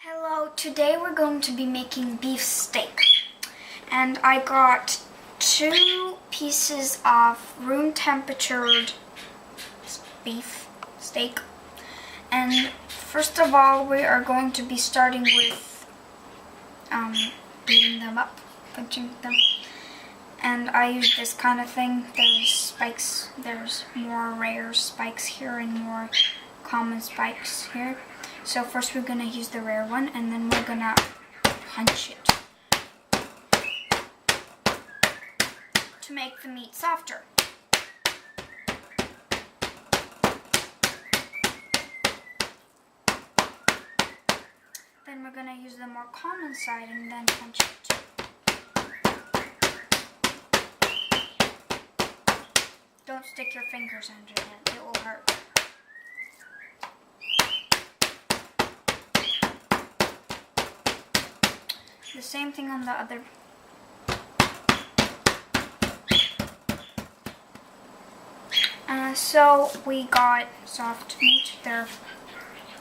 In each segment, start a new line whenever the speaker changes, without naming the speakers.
Hello, today we're going to be making beef steak. And I got 2 pieces of room temperatured beef steak. And first of all, we are going to be starting with beating them up, punching them. And I use this kind of thing. There's spikes, there's more rare spikes here and more common spikes here. So first we're going to use the rare one, and then we're going to punch it to make the meat softer. Then we're going to use the more common side and then punch it. Don't stick your fingers under it, it will hurt. The same thing on the other. So we got soft meat. They're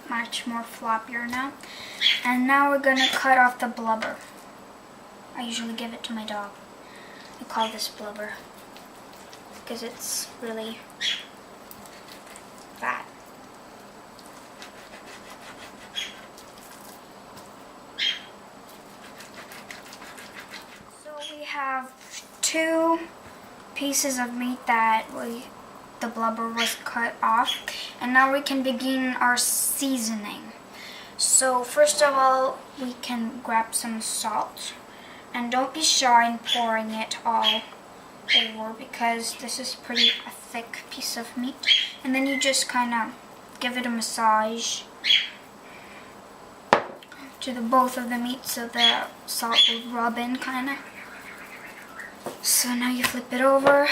much more floppier now. And now we're gonna cut off the blubber. I usually give it to my dog. I call this blubber because it's really fat. We have 2 pieces of meat that the blubber was cut off, and now we can begin our seasoning. So first of all, we can grab some salt, and don't be shy in pouring it all over because this is pretty a thick piece of meat. And then you just kind of give it a massage to both of the meat so the salt will rub in kind of. So now you flip it over,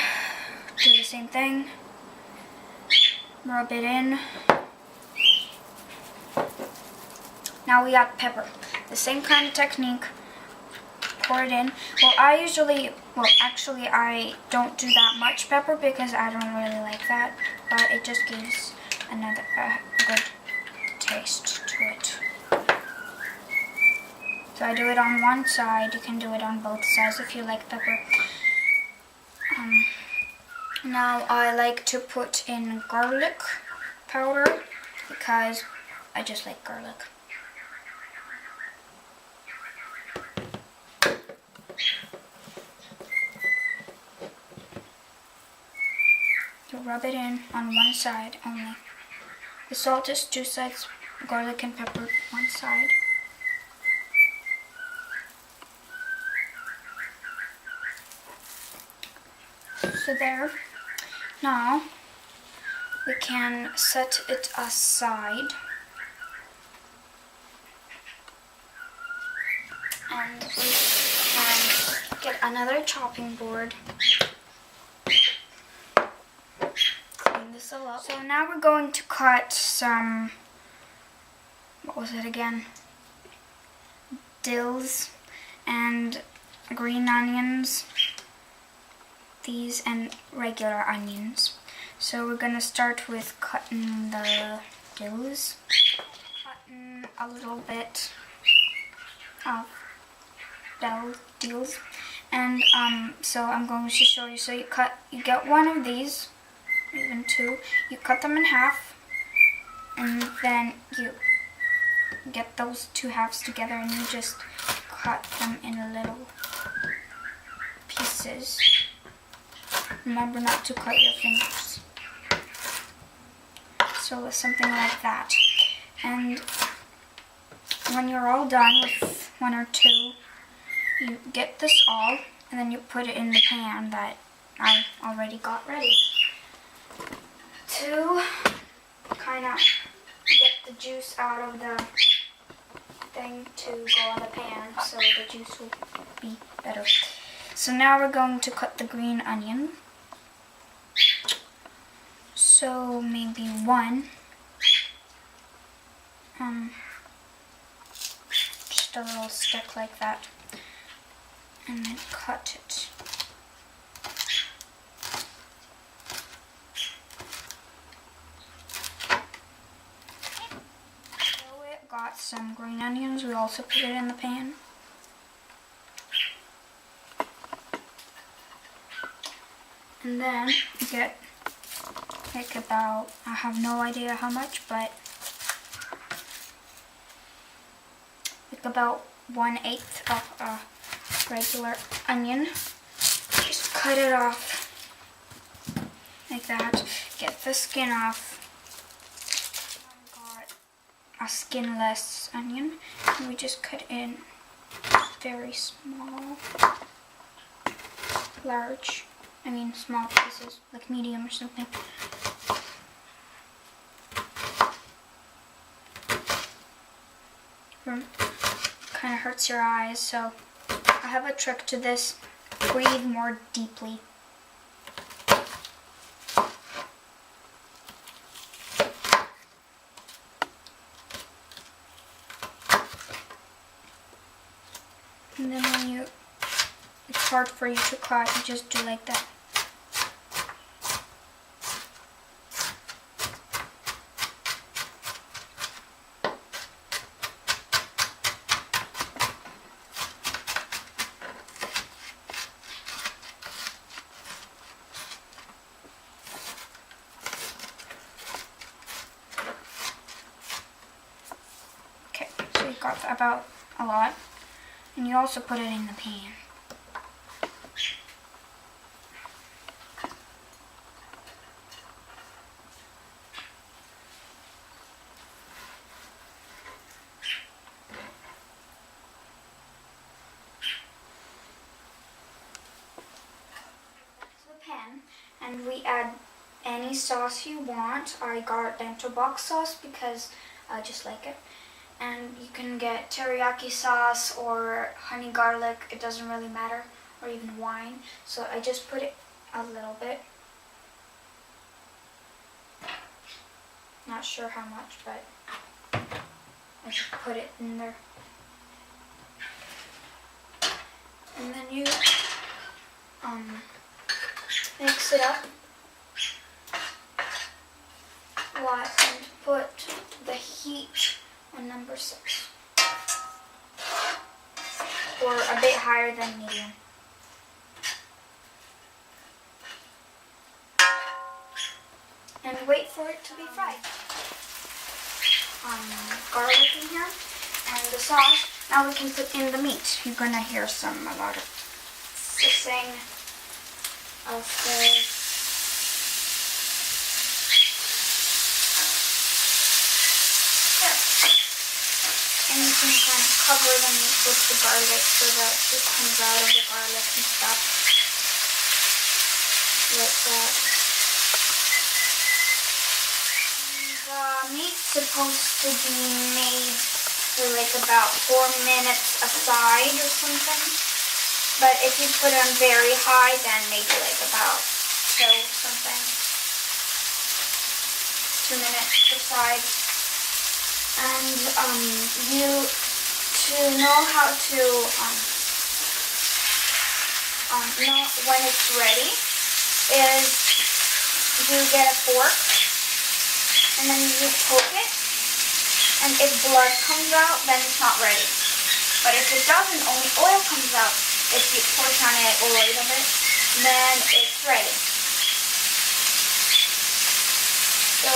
do the same thing, rub it in. Now we got pepper. The same kind of technique, pour it in. Actually I don't do that much pepper because I don't really like that, but it just gives another good taste to it. So I do it on one side. You can do it on both sides if you like pepper. Now I like to put in garlic powder because I just like garlic. You rub it in on one side only. The salt is 2 sides, garlic and pepper one side. So there. Now we can set it aside and we can get another chopping board. Clean this all up. So now we're going to cut some, what was it again? Dills and green onions. These and regular onions. So we're gonna start with cutting the dills. Cutting a little bit of dills. And so I'm going to show you. So you get one of these, even 2. You cut them in half, and then you get those 2 halves together, and you just cut them in little pieces. Remember not to cut your fingers. So something like that. And when you're all done with 1 or 2, you get this all, and then you put it in the pan that I already got ready. To kind of get the juice out of the thing to go on the pan so the juice will be better. So now we're going to cut the green onion. So maybe 1. Just a little stick like that. And then cut it. So it got got some green onions. We also put it in the pan. And then you get like about, I have no idea how much, but like about 1/8 of a regular onion. Just cut it off like that. Get the skin off. I got a skinless onion, and we just cut in very small, small pieces, like medium or something. Kind of hurts your eyes, so I have a trick to this. Breathe more deeply. And then when it's hard for you to cut, you just do like that. Okay, so you got about a lot. And you also put it in the pan. And we add any sauce you want. I got bento box sauce because I just like it. And you can get teriyaki sauce or honey garlic, it doesn't really matter, or even wine. So I just put it a little bit. Not sure how much, but I just put it in there. And then you mix it up and put the heat on number 6, or a bit higher than medium. And wait for it to be fried. Garlic in here and the sauce. Now we can put in the meat. You're gonna hear a lot of hissing of the and you can kind of cover them with the garlic so that it comes out of the garlic and stuff like that. The meat's supposed to be made for like about 4 minutes aside or something, but if you put them very high, then maybe like about 2 minutes aside. And to know how to know when it's ready is you get a fork and then you poke it, and if blood comes out, then it's not ready. But if it doesn't, only oil comes out, if you push on it a little bit, then it's ready. So